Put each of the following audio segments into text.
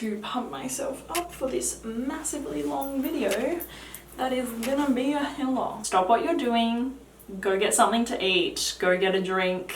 to pump myself up for this massively long video that is gonna be a hell long. Stop what you're doing, go get something to eat, go get a drink,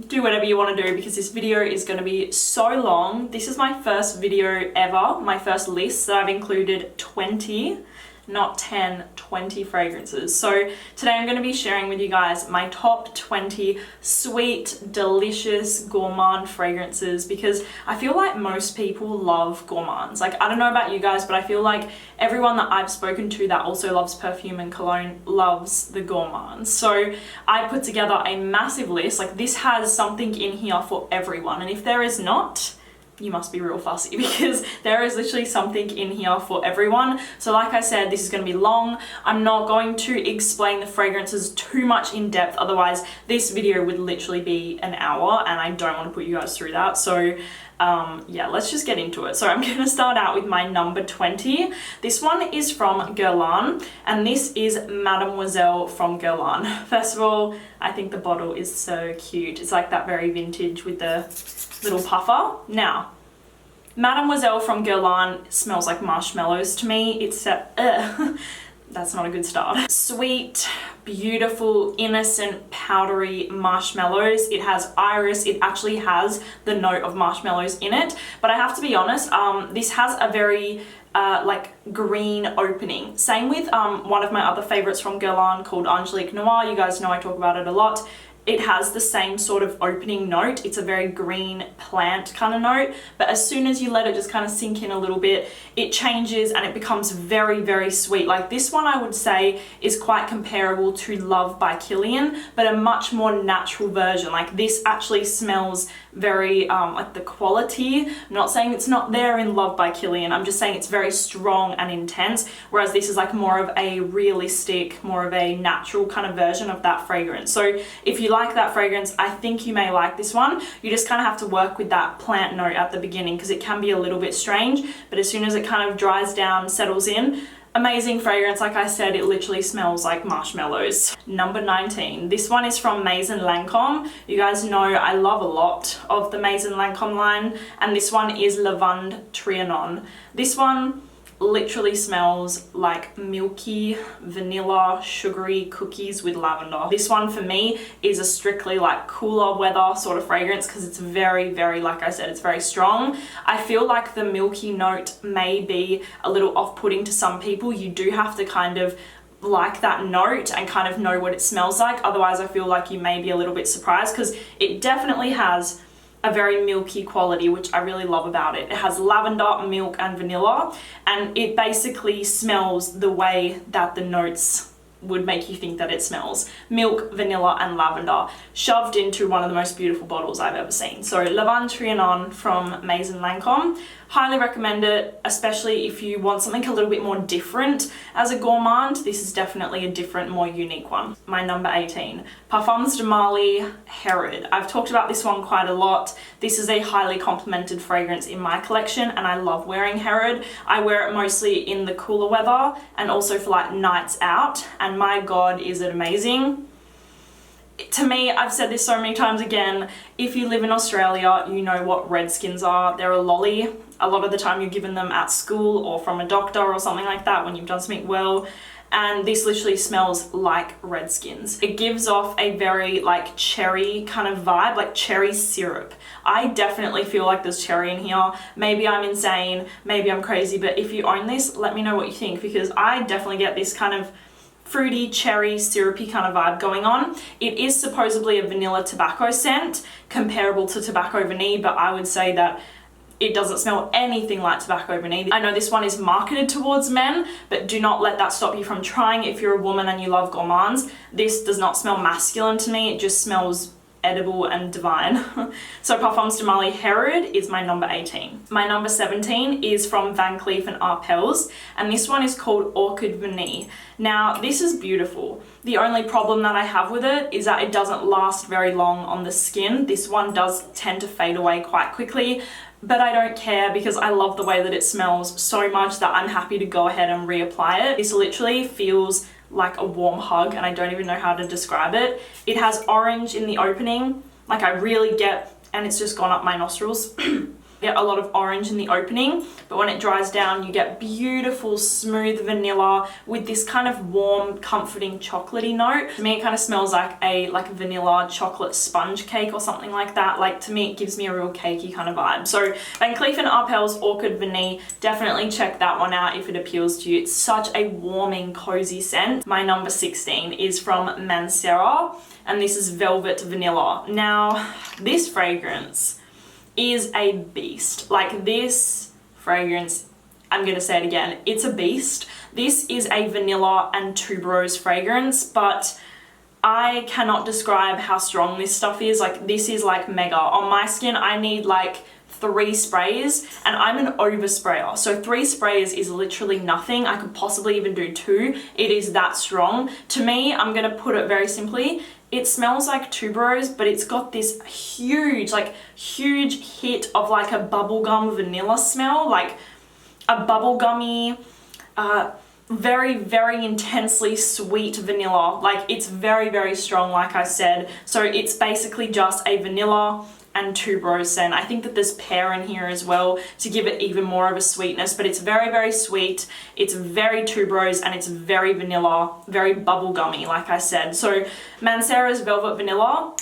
do whatever you want to do because this video is going to be so long. This is my first video ever, my first list that I've included 20, not 10, 20 fragrances. So today I'm going to be sharing with you guys my top 20 sweet, delicious, gourmand fragrances because I feel like most people love gourmands. Like, I don't know about you guys, but I feel like everyone that I've spoken to that also loves perfume and cologne loves the gourmands. So I put together a massive list. Like, this has something in here for everyone, and if there is not, you must be real fussy because there is literally something in here for everyone. So like I said, this is going to be long. I'm not going to explain the fragrances too much in depth, otherwise this video would literally be an hour and I don't want to put you guys through that. So yeah, let's just get into it. So I'm going to start out with my number 20. This one is from Guerlain, and this is Mademoiselle from Guerlain. First of all, I think the bottle is so cute. It's like that very vintage with the little puffer. Now, Mademoiselle from Guerlain smells like marshmallows to me. It's that's not a good start. Sweet, beautiful, innocent, powdery marshmallows. It has iris. It actually has the note of marshmallows in it. But I have to be honest, this has a very like green opening. Same with one of my other favorites from Guerlain called Angelique Noir. You guys know I talk about it a lot. It has the same sort of opening note. It's a very green plant kind of note, but as soon as you let it just kind of sink in a little bit, it changes and it becomes very, very sweet. Like, this one I would say is quite comparable to Love by Kilian, but a much more natural version. Like, this actually smells very like the quality. I'm not saying it's not there in Love by Kilian, I'm just saying it's very strong and intense, whereas this is like more of a realistic, more of a natural kind of version of that fragrance. So if you like that fragrance, I think you may like this one. You just kind of have to work with that plant note at the beginning because it can be a little bit strange, but as soon as it kind of dries down, settles in, amazing fragrance. Like I said, it literally smells like marshmallows. Number 19. This one is from Maison Lancôme. You guys know I love a lot of the Maison Lancôme line, and this one is Lavande Trianon. This one literally smells like milky, vanilla, sugary cookies with lavender. This one for me is a strictly like cooler weather sort of fragrance because it's very, very, like I said, it's very strong. I feel like the milky note may be a little off-putting to some people. You do have to kind of like that note and kind of know what it smells like. Otherwise, I feel like you may be a little bit surprised because it definitely has a very milky quality, which I really love about it. It has lavender, milk, and vanilla, and it basically smells the way that the notes would make you think that it smells. Milk, vanilla, and lavender shoved into one of the most beautiful bottles I've ever seen. So Lavande Trianon from Maison Lancôme. Highly recommend it, especially if you want something a little bit more different as a gourmand. This is definitely a different, more unique one. My number 18, Parfums de Marly Herod. I've talked about this one quite a lot. This is a highly complimented fragrance in my collection, and I love wearing Herod. I wear it mostly in the cooler weather and also for like nights out, and my God, is it amazing. To me, I've said this so many times again, if you live in Australia, you know what red skins are. They're a lolly. A lot of the time you're given them at school or from a doctor or something like that when you've done something well. And this literally smells like red skins. It gives off a very like cherry kind of vibe, like cherry syrup. I definitely feel like there's cherry in here. Maybe I'm insane, maybe I'm crazy, but if you own this, let me know what you think, because I definitely get this kind of fruity, cherry, syrupy kind of vibe going on. It is supposedly a vanilla tobacco scent, comparable to Tobacco Vanille, but I would say that it doesn't smell anything like Tobacco Vanille. I know this one is marketed towards men, but do not let that stop you from trying if you're a woman and you love gourmands. This does not smell masculine to me, it just smells edible and divine. So Parfums de Marly Herod is my number 18. My number 17 is from Van Cleef & Arpels, and this one is called Orchid Vanille. Now, this is beautiful. The only problem that I have with it is that it doesn't last very long on the skin. This one does tend to fade away quite quickly, but I don't care because I love the way that it smells so much that I'm happy to go ahead and reapply it. This literally feels like a warm hug, and I don't even know how to describe it. It has orange in the opening, like I really get, and it's just gone up my nostrils. get a lot of orange in the opening, but when it dries down you get beautiful smooth vanilla with this kind of warm comforting chocolatey note. To me it kind of smells like a vanilla chocolate sponge cake or something like that. Like, to me it gives me a real cakey kind of vibe. So Van Cleef & Arpels Orchid Vanille, definitely check that one out if it appeals to you. It's such a warming cozy scent. My number 16 is from Mancera, and this is Velvet Vanilla. Now this fragrance is a beast. Like, this fragrance, I'm gonna say it again, it's a beast. This is a vanilla and tuberose fragrance, but I cannot describe how strong this stuff is. Like, this is like mega. On my skin I need like 3 sprays, and I'm an oversprayer, so 3 sprays is literally nothing. I could possibly even do 2. It is that strong. To me, I'm gonna put it very simply, it smells like tuberose, but it's got this huge hit of like a bubblegum vanilla smell, like a bubblegummy, very, very intensely sweet vanilla. Like, it's very, very strong, like I said. So it's basically just a vanilla and tuberose scent. I think that there's pear in here as well to give it even more of a sweetness, but it's very, very sweet. It's very tuberose and it's very vanilla, very bubblegummy, like I said. So Mancera's Velvet Vanilla,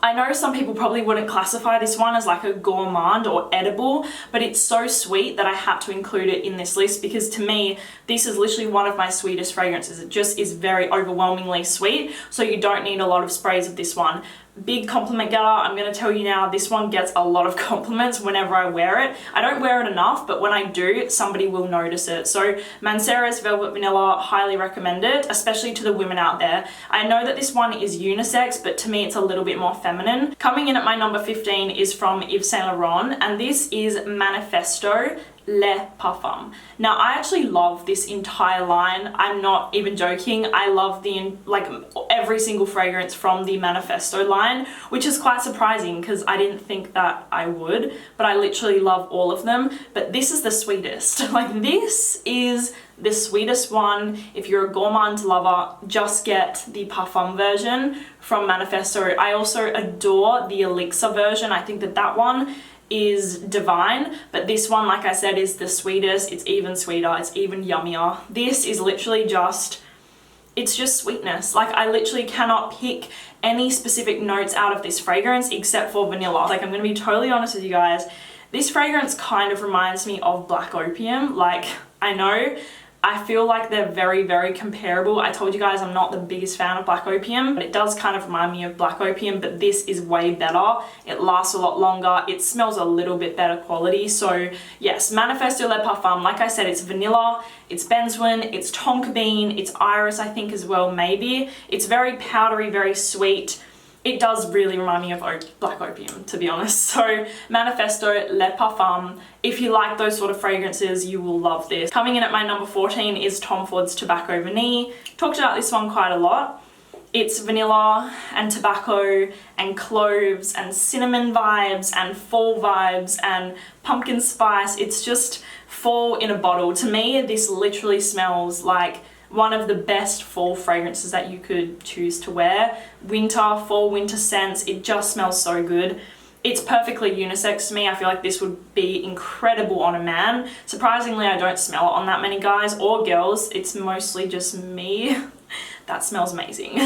I know some people probably wouldn't classify this one as like a gourmand or edible, but it's so sweet that I had to include it in this list, because to me, this is literally one of my sweetest fragrances. It just is very overwhelmingly sweet, so you don't need a lot of sprays of this one. Big compliment getter, I'm going to tell you now, this one gets a lot of compliments whenever I wear it. I don't wear it enough, but when I do, somebody will notice it. So Mancera's Velvet Vanilla, highly recommend it, especially to the women out there. I know that this one is unisex, but to me it's a little bit more feminine. Coming in at my number 15 is from Yves Saint Laurent, and this is Manifesto Les Parfums. Now I actually love this entire line. I'm not even joking. I love every single fragrance from the Manifesto line, which is quite surprising because I didn't think that I would, but I literally love all of them. But this is the sweetest. Like, this is the sweetest one. If you're a gourmand lover, just get the Parfum version from Manifesto. I also adore the Elixir version. I think that that one is divine, but this one, like I said, is the sweetest. It's even sweeter, it's even yummier. This is literally just, it's just sweetness. Like, I literally cannot pick any specific notes out of this fragrance except for vanilla. Like, I'm gonna be totally honest with you guys, this fragrance kind of reminds me of Black Opium. Like, I know, I feel like they're very, very comparable. I told you guys I'm not the biggest fan of Black Opium, but it does kind of remind me of Black Opium, but this is way better. It lasts a lot longer. It smells a little bit better quality. So yes, Manifesto Les Parfums, like I said, it's vanilla, it's benzoin, it's tonka bean, it's iris, I think, as well, maybe. It's very powdery, very sweet. It does really remind me of Black Opium, to be honest. So Manifesto Les Parfums, if you like those sort of fragrances, you will love this. Coming in at my number 14 is Tom Ford's Tobacco Vanille. Talked about this one quite a lot. It's vanilla and tobacco and cloves and cinnamon vibes and fall vibes and pumpkin spice. It's just fall in a bottle. To me, this literally smells like one of the best fall fragrances that you could choose to wear. Winter, fall, winter scents, it just smells so good. It's perfectly unisex to me. I feel like this would be incredible on a man. Surprisingly, I don't smell it on that many guys or girls. It's mostly just me. That smells amazing.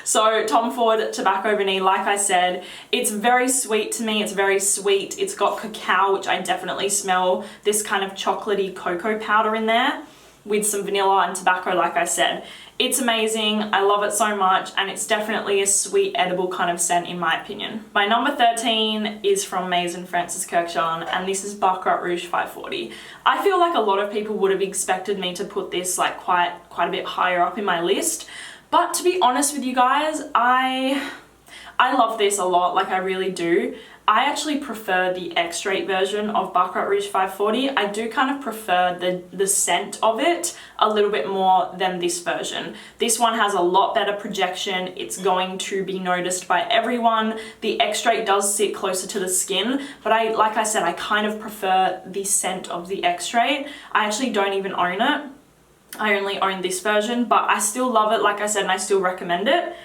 So Tom Ford Tobacco Vanille, like I said, it's very sweet to me. It's very sweet. It's got cacao, which I definitely smell this kind of chocolatey cocoa powder in there, with some vanilla and tobacco, like I said. It's amazing, I love it so much, and it's definitely a sweet edible kind of scent in my opinion. My number 13 is from Maison Francis Kurkdjian, and this is Baccarat Rouge 540. I feel like a lot of people would have expected me to put this like quite a bit higher up in my list, but to be honest with you guys, I love this a lot, like I really do. I actually prefer the X-Straight version of Baccarat Rouge 540. I do kind of prefer the scent of it a little bit more than this version. This one has a lot better projection. It's going to be noticed by everyone. The X-Straight does sit closer to the skin, but like I said, I kind of prefer the scent of the X-Straight. I actually don't even own it. I only own this version, but I still love it, like I said, and I still recommend it.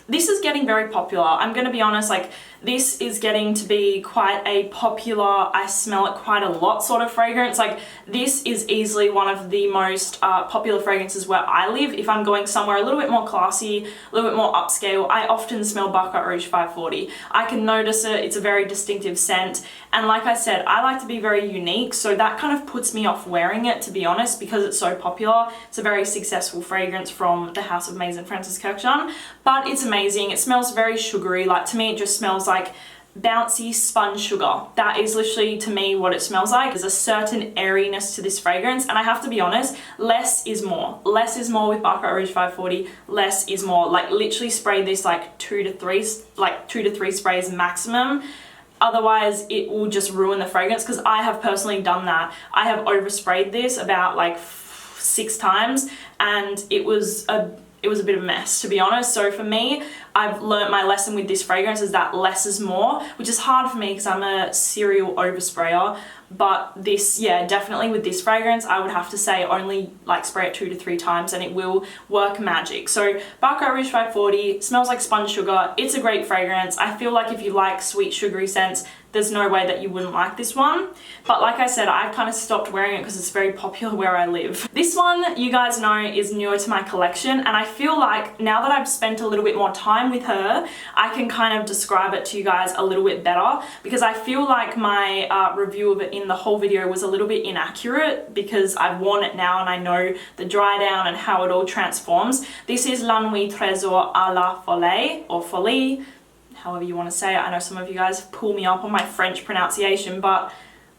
This is getting very popular. I'm gonna be honest, like, This is getting to be quite a popular, I smell it quite a lot sort of fragrance. Like this is easily one of the most popular fragrances where I live. If I'm going somewhere a little bit more classy, a little bit more upscale, I often smell Baccarat Rouge 540. I can notice it, it's a very distinctive scent. And like I said, I like to be very unique, so that kind of puts me off wearing it, to be honest, because it's so popular. It's a very successful fragrance from the House of Maison Francis Kurkdjian, but it's amazing. It smells very sugary. Like to me, it just smells like bouncy sponge sugar. That is literally to me what it smells like. There's a certain airiness to this fragrance, and I have to be honest, less is more. Less is more with Baccarat Rouge 540. Less is more. Like literally spray this like two to three sprays maximum. Otherwise it will just ruin the fragrance, because I have personally done that. I have oversprayed this about like 6 times and it was a bit of a mess, to be honest. So for me, I've learnt my lesson with this fragrance is that less is more, which is hard for me because I'm a serial oversprayer. But this, yeah, definitely with this fragrance, I would have to say only like spray it 2 to 3 times and it will work magic. So Baccarat Rouge 540 smells like sponge sugar. It's a great fragrance. I feel like if you like sweet sugary scents, there's no way that you wouldn't like this one. But like I said, I've kind of stopped wearing it because it's very popular where I live. This one, you guys know, is newer to my collection, and I feel like now that I've spent a little bit more time with her, I can kind of describe it to you guys a little bit better, because I feel like my review of it in the whole video was a little bit inaccurate because I've worn it now and I know the dry down and how it all transforms. This is La Nuit Tresor à la Folie, or Folie, however you want to say it. I know some of you guys pull me up on my French pronunciation, but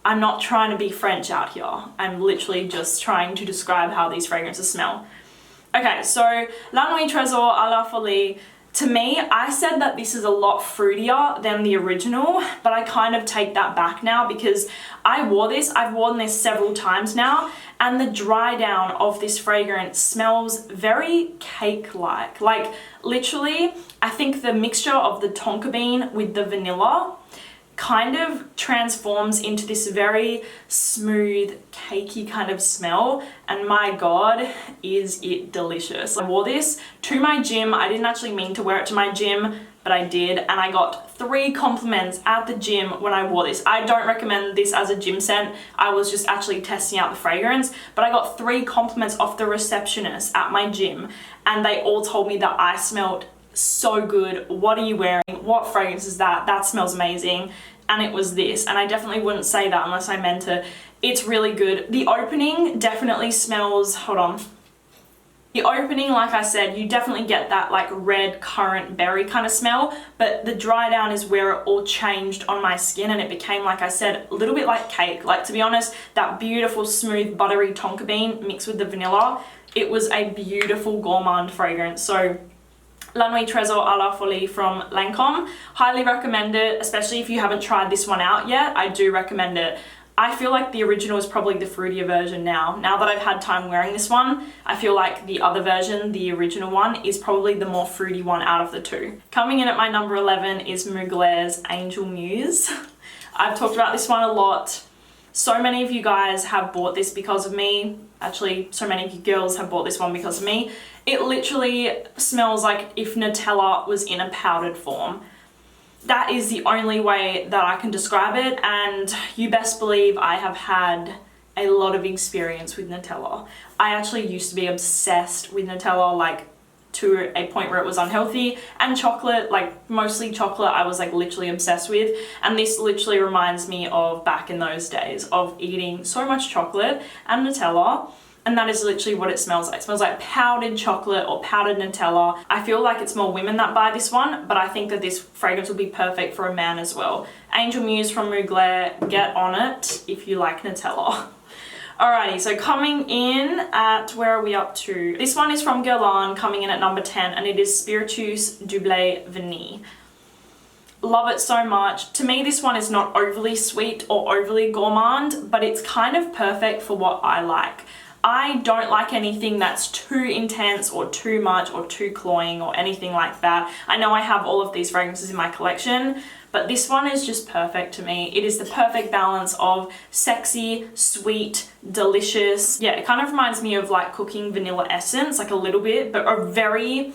I'm not trying to be French out here. I'm literally just trying to describe how these fragrances smell. Okay, so La Nuit Tresor à la Folie, to me, I said that this is a lot fruitier than the original, but I kind of take that back now because I've worn this several times now, and the dry down of this fragrance smells very cake-like. Like literally, I think the mixture of the tonka bean with the vanilla kind of transforms into this very smooth, cakey kind of smell, and my god, is it delicious. I wore this to my gym. I didn't actually mean to wear it to my gym, but I did, and I got 3 compliments at the gym when I wore this. I don't recommend this as a gym scent. I was just actually testing out the fragrance, but I got 3 compliments off the receptionist at my gym, and they all told me that I smelled so good. What are you wearing? What fragrance is that? That smells amazing. And it was this, and I definitely wouldn't say that unless I meant it. It's really good. The opening definitely smells, hold on. The opening, like I said, you definitely get that like red currant berry kind of smell, but the dry down is where it all changed on my skin and it became, like I said, a little bit like cake. Like, to be honest, that beautiful smooth buttery tonka bean mixed with the vanilla, it was a beautiful gourmand fragrance. So La Nuit Tresor à la Folie from Lancôme. Highly recommend it, especially if you haven't tried this one out yet. I do recommend it. I feel like the original is probably the fruitier version now. Now that I've had time wearing this one, I feel like the other version, the original one, is probably the more fruity one out of the 2. Coming in at my number 11 is Mugler's Angel Muse. I've talked about this one a lot. So many of you guys have bought this because of me. Actually, so many of you girls have bought this one because of me. It literally smells like if Nutella was in a powdered form. That is the only way that I can describe it, and you best believe I have had a lot of experience with Nutella. I actually used to be obsessed with Nutella, like to a point where it was unhealthy, and chocolate, like mostly chocolate, I was like literally obsessed with, and this literally reminds me of back in those days of eating so much chocolate and Nutella. And that is literally what it smells like. It smells like powdered chocolate or powdered Nutella. I feel like it's more women that buy this one, but I think that this fragrance would be perfect for a man as well. Angel Muse from Mugler, get on it if you like Nutella. Alrighty, so coming in at, where are we up to? This one is from Guerlain, coming in at number 10, and it is Spiritueuse Double Vanille. Love it so much. To me, this one is not overly sweet or overly gourmand, but it's kind of perfect for what I like. I don't like anything that's too intense or too much or too cloying or anything like that. I know I have all of these fragrances in my collection, but this one is just perfect to me. It is the perfect balance of sexy, sweet, delicious. Yeah, it kind of reminds me of like cooking vanilla essence, like a little bit, but a very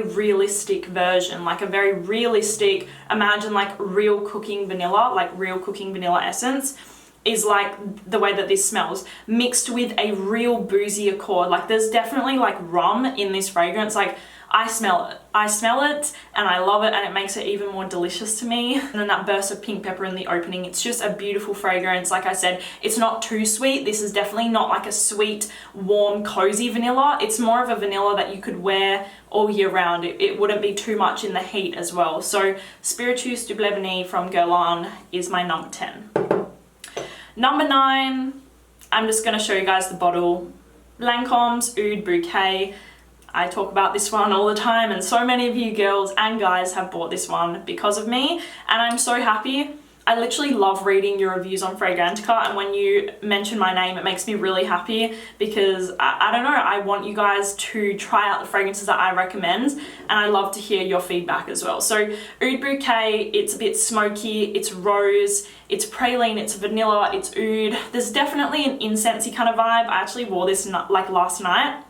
realistic version, like a very realistic, imagine like real cooking vanilla, like real cooking vanilla essence is like the way that this smells, mixed with a real boozy accord. Like there's definitely like rum in this fragrance. Like I smell it and I love it, and it makes it even more delicious to me. And then that burst of pink pepper in the opening, it's just a beautiful fragrance. Like I said, it's not too sweet. This is definitely not like a sweet, warm, cozy vanilla. It's more of a vanilla that you could wear all year round. It wouldn't be too much in the heat as well. So Spiritueuse du Bleu from Guerlain is my number 10. Number 9, I'm just going to show you guys the bottle. Lancome's Oud Bouquet. I talk about this one all the time, and so many of you girls and guys have bought this one because of me, and I'm so happy. I literally love reading your reviews on Fragrantica, and when you mention my name, it makes me really happy because I don't know, I want you guys to try out the fragrances that I recommend, and I love to hear your feedback as well. So Oud Bouquet, it's a bit smoky, it's rose, it's praline, it's vanilla, it's oud. There's definitely an incensey kind of vibe. I actually wore this like last night,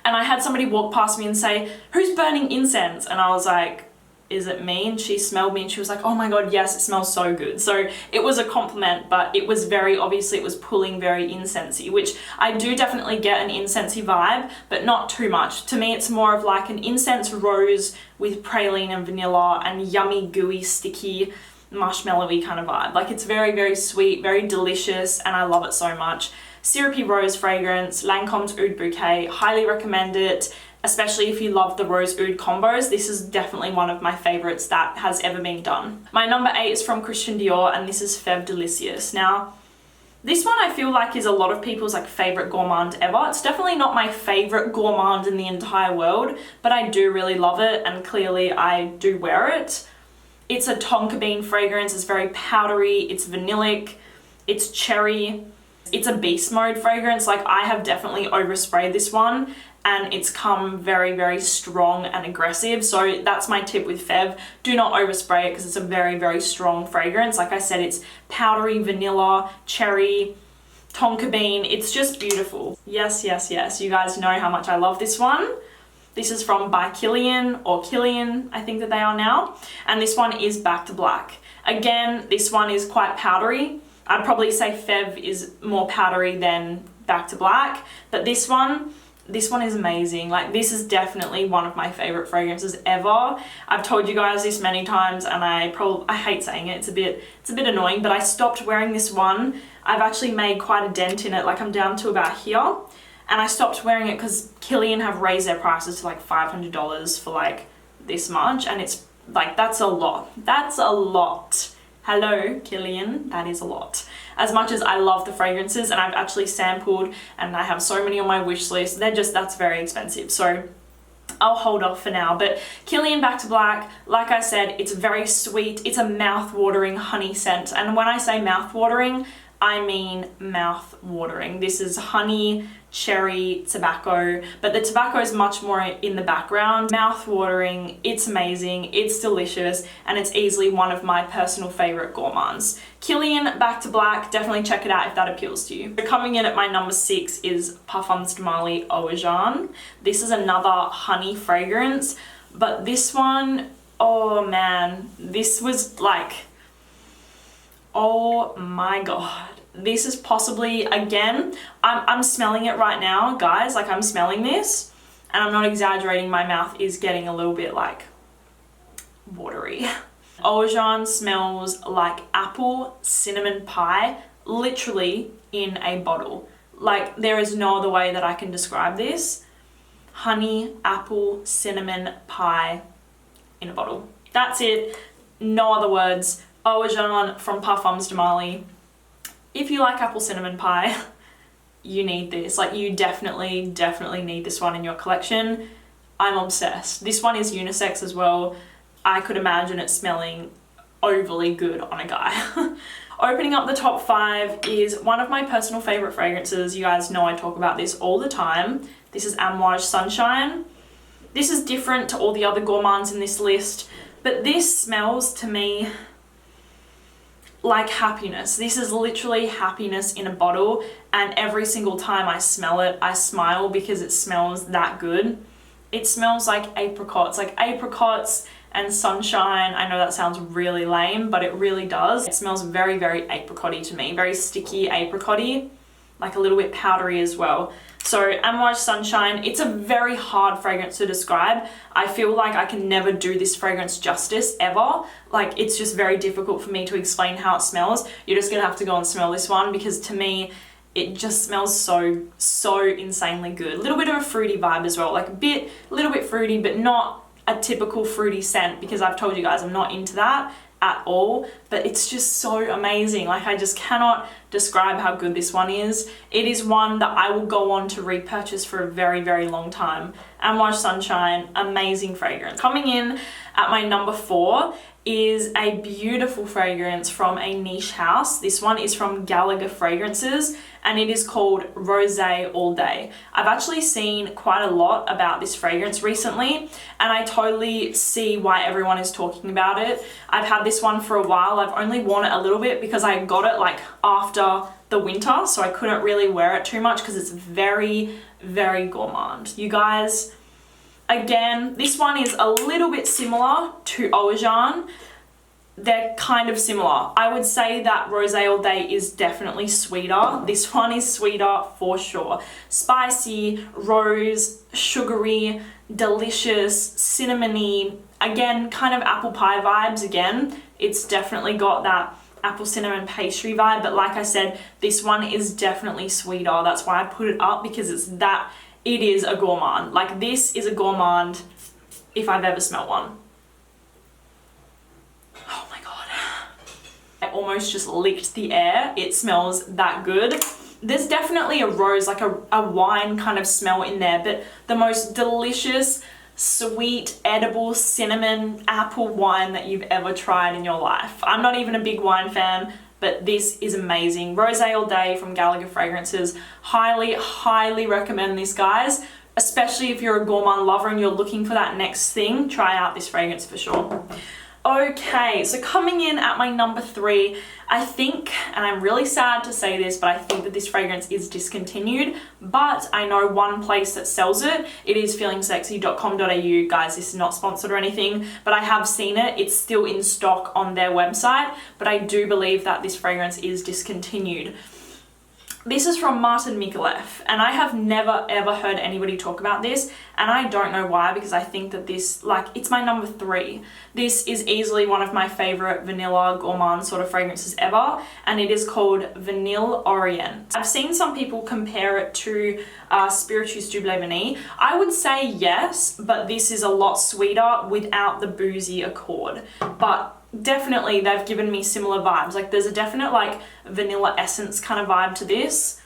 and I had somebody walk past me and say, "Who's burning incense?" And I was like, "Is it me?" And she smelled me and she was like, "Oh my god, yes, it smells so good." So it was a compliment, but it was very, obviously it was pulling very incensey, which I do definitely get an incensey vibe, but not too much. To me, it's more of like an incense rose with praline and vanilla and yummy, gooey, sticky, marshmallowy kind of vibe. Like it's very, very sweet, very delicious, and I love it so much. Syrupy rose fragrance, Lancome's Oud Bouquet, highly recommend it. Especially if you love the rose oud combos, this is definitely one of my favorites that has ever been done. My number 8 is from Christian Dior, and this is Fève Delicious. Now, this one I feel like is a lot of people's like favorite gourmand ever. It's definitely not my favorite gourmand in the entire world, but I do really love it, and clearly I do wear it. It's a tonka bean fragrance. It's very powdery, it's vanillic, it's cherry. It's a beast mode fragrance. Like I have definitely oversprayed this one, and it's come very, very strong and aggressive. So that's my tip with Fève. Do not overspray it because it's a very, very strong fragrance. Like I said, it's powdery, vanilla, cherry, tonka bean. It's just beautiful. Yes, yes, yes. You guys know how much I love this one. This is from by Kilian, or Kilian, I think that they are now. And this one is Back to Black. Again, this one is quite powdery. I'd probably say Fève is more powdery than Back to Black, but this one is amazing. Like this is definitely one of my favorite fragrances ever. I've told you guys this many times, and I hate saying it. It's a bit annoying, but I stopped wearing this one. I've actually made quite a dent in it. Like I'm down to about here, and I stopped wearing it because Kilian have raised their prices to like $500 for like this much, and it's like that's a lot. That's a lot. Hello, Kilian, that is a lot. As much as I love the fragrances, and I've actually sampled, and I have so many on my wish list, that's very expensive. So I'll hold off for now. But Kilian Back to Black, like I said, it's very sweet. It's a mouth-watering honey scent. And when I say mouth-watering, I mean mouth-watering. This is honey, cherry, tobacco, but the tobacco is much more in the background. Mouth-watering, it's amazing, it's delicious, and it's easily one of my personal favorite gourmands. Kilian Back to Black, definitely check it out if that appeals to you. So coming in at my number 6 is Parfums de Marly Eau et Jaune. This is another honey fragrance, but this one, oh man, this was like, oh my god. This is possibly, again, I'm smelling it right now, guys. Like I'm smelling this, and I'm not exaggerating, my mouth is getting a little bit like watery. Eau et Jaune smells like apple cinnamon pie, literally in a bottle. Like there is no other way that I can describe this. Honey, apple, cinnamon pie in a bottle. That's it, no other words. Eau et Jaune from Parfums de Marly. If you like apple cinnamon pie, you need this. Like you definitely need this one in your collection. I'm obsessed. This one is unisex as well. I could imagine it smelling overly good on a guy. Opening up the top 5 is one of my personal favorite fragrances. You guys know I talk about this all the time. This is Amouage Sunshine. This is different to all the other gourmands in this list, but this smells to me like happiness. This is literally happiness in a bottle, and every single time I smell it, I smile because it smells that good. It smells like apricots and sunshine. I know that sounds really lame, but it really does. It smells very, very apricot-y to me, very sticky apricot-y, like a little bit powdery as well. So Amouage Sunshine, it's a very hard fragrance to describe. I feel like I can never do this fragrance justice ever. Like, it's just very difficult for me to explain how it smells. You're just gonna have to go and smell this one, because to me, it just smells so insanely good. A little bit of a fruity vibe as well, like a little bit fruity, but not a typical fruity scent, because I've told you guys I'm not into that at all, but it's just so amazing. Like, I just cannot describe how good this one is. It is one that I will go on to repurchase for a very, very long time. Amouage Sunshine, amazing fragrance. Coming in at my number 4 is a beautiful fragrance from a niche house. This one is from Gallagher Fragrances, and it is called Rosé All Day. I've actually seen quite a lot about this fragrance recently, and I totally see why everyone is talking about it. I've had this one for a while. I've only worn it a little bit because I got it like after the winter, so I couldn't really wear it too much because it's very, very gourmand. You guys, again, this one is a little bit similar to Eau de Jaune. They're kind of similar. I would say that Rosé All Day is definitely sweeter. This one is sweeter for sure. Spicy, rose, sugary, delicious, cinnamony. Again, kind of apple pie vibes again. It's definitely got that apple cinnamon pastry vibe, but like I said, this one is definitely sweeter. That's why I put it up, because it is a gourmand. Like, this is a gourmand if I've ever smelled one. Oh my God. I almost just licked the air. It smells that good. There's definitely a rose, like a wine kind of smell in there, but the most delicious, sweet, edible cinnamon apple wine that you've ever tried in your life. I'm not even a big wine fan, but this is amazing. Rosé All Day from Gallagher Fragrances. Highly, highly recommend this, guys. Especially if you're a gourmand lover and you're looking for that next thing, try out this fragrance for sure. Okay, so coming in at my number 3, I think, and I'm really sad to say this, but I think that this fragrance is discontinued, but I know one place that sells it. It is feelingsexy.com.au. Guys, this is not sponsored or anything, but I have seen it. It's still in stock on their website, but I do believe that this fragrance is discontinued. This is from Martin Micallef, and I have never ever heard anybody talk about this, and I don't know why, because I think that this, like, it's my number 3. This is easily one of my favorite vanilla gourmand sort of fragrances ever, and it is called Vanille Orient. I've seen some people compare it to Spiritueuse du Blé Vanille. I would say yes, but this is a lot sweeter without the boozy accord. But definitely they've given me similar vibes. Like, there's a definite like vanilla essence kind of vibe to this,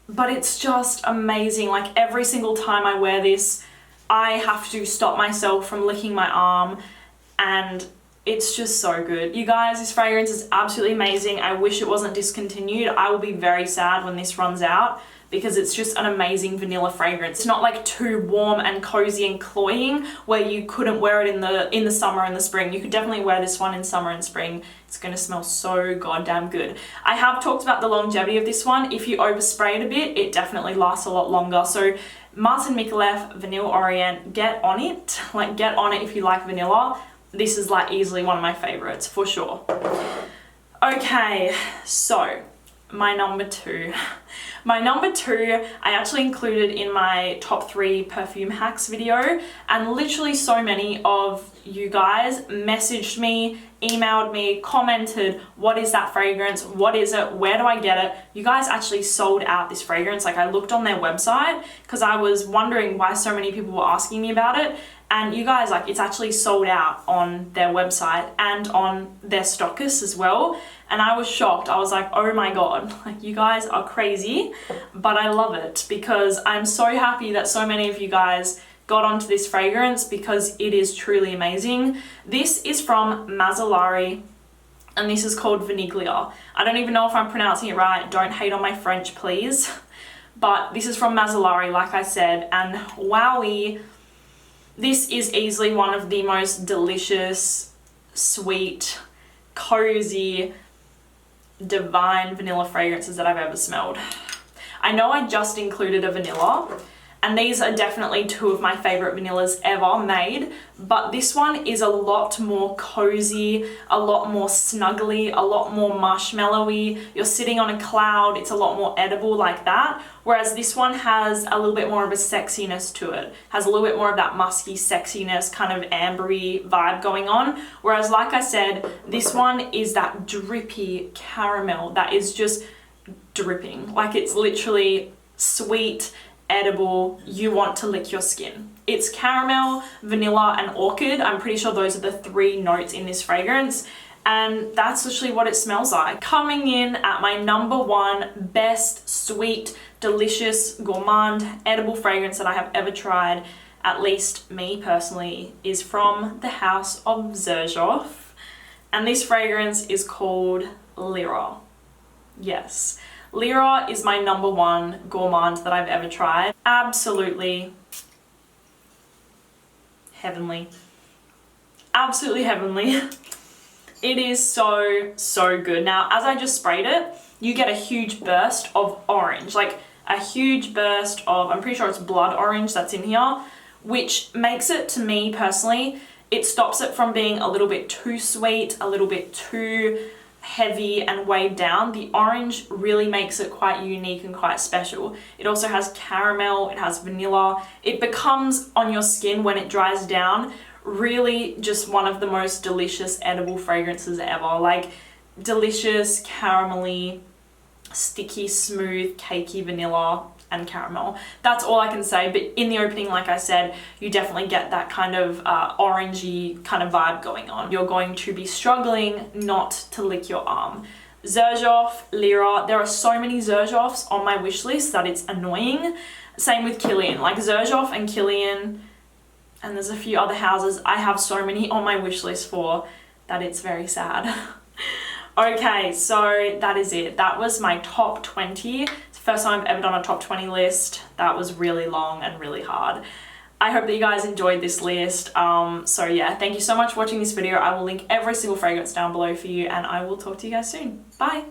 but it's just amazing. Like, every single time I wear this, I have to stop myself from licking my arm, and it's just so good. You guys, this fragrance is absolutely amazing. I wish it wasn't discontinued. I will be very sad when this runs out, because it's just an amazing vanilla fragrance. It's not like too warm and cozy and cloying where you couldn't wear it in the summer and the spring. You could definitely wear this one in summer and spring. It's gonna smell so goddamn good. I have talked about the longevity of this one. If you overspray it a bit, it definitely lasts a lot longer. So Martin Micallef Vanille Orient, get on it. Like, get on it if you like vanilla. This is like easily one of my favorites for sure. Okay, so my number 2. My number 2, I actually included in my top 3 perfume hacks video, and literally so many of you guys messaged me, emailed me, commented, what is that fragrance? What is it? Where do I get it? You guys actually sold out this fragrance. Like, I looked on their website because I was wondering why so many people were asking me about it. And you guys, like, it's actually sold out on their website and on their stockists as well. And I was shocked. I was like, oh my God, like, you guys are crazy, but I love it because I'm so happy that so many of you guys got onto this fragrance, because it is truly amazing. This is from Mazzolari and this is called Vaniglia. I don't even know if I'm pronouncing it right. Don't hate on my French, please. But this is from Mazzolari, like I said, and wowie, this is easily one of the most delicious, sweet, cozy, divine vanilla fragrances that I've ever smelled. I know I just included a vanilla, and these are definitely two of my favorite vanillas ever made, but this one is a lot more cozy, a lot more snuggly, a lot more marshmallowy. You're sitting on a cloud, it's a lot more edible like that, whereas this one has a little bit more of a sexiness to it, has a little bit more of that musky sexiness, kind of ambery vibe going on, whereas like I said, this one is that drippy caramel that is just dripping, like it's literally sweet, edible, you want to lick your skin. It's caramel, vanilla, and orchid. I'm pretty sure those are the three notes in this fragrance, and that's literally what it smells like. Coming in at my number one best sweet, delicious, gourmand, edible fragrance that I have ever tried, at least me personally, is from the house of Xerjoff, and this fragrance is called Lyra. Yes. Lyra is my number one gourmand that I've ever tried. Absolutely heavenly. Absolutely heavenly. It is so, so good. Now, as I just sprayed it, you get a huge burst of orange, like a huge burst of, I'm pretty sure it's blood orange that's in here, which makes it, to me personally, it stops it from being a little bit too sweet, a little bit too heavy and weighed down. The orange really makes it quite unique and quite special. It also has caramel, it has vanilla. It becomes on your skin when it dries down really just one of the most delicious edible fragrances ever. Like delicious, caramelly, sticky, smooth, cakey vanilla and caramel. That's all I can say, but in the opening, like I said, you definitely get that kind of orangey kind of vibe going on. You're going to be struggling not to lick your arm. Xerjoff, Lyra, there are so many Xerjoffs on my wish list that it's annoying. Same with Kilian, like Xerjoff and Kilian, and there's a few other houses I have so many on my wish list for that it's very sad. Okay, so that is it. That was my top 20. First time I've ever done a top 20 list. That was really long and really hard. I hope that you guys enjoyed this list. So yeah, thank you so much for watching this video. I will link every single fragrance down below for you, and I will talk to you guys soon. Bye.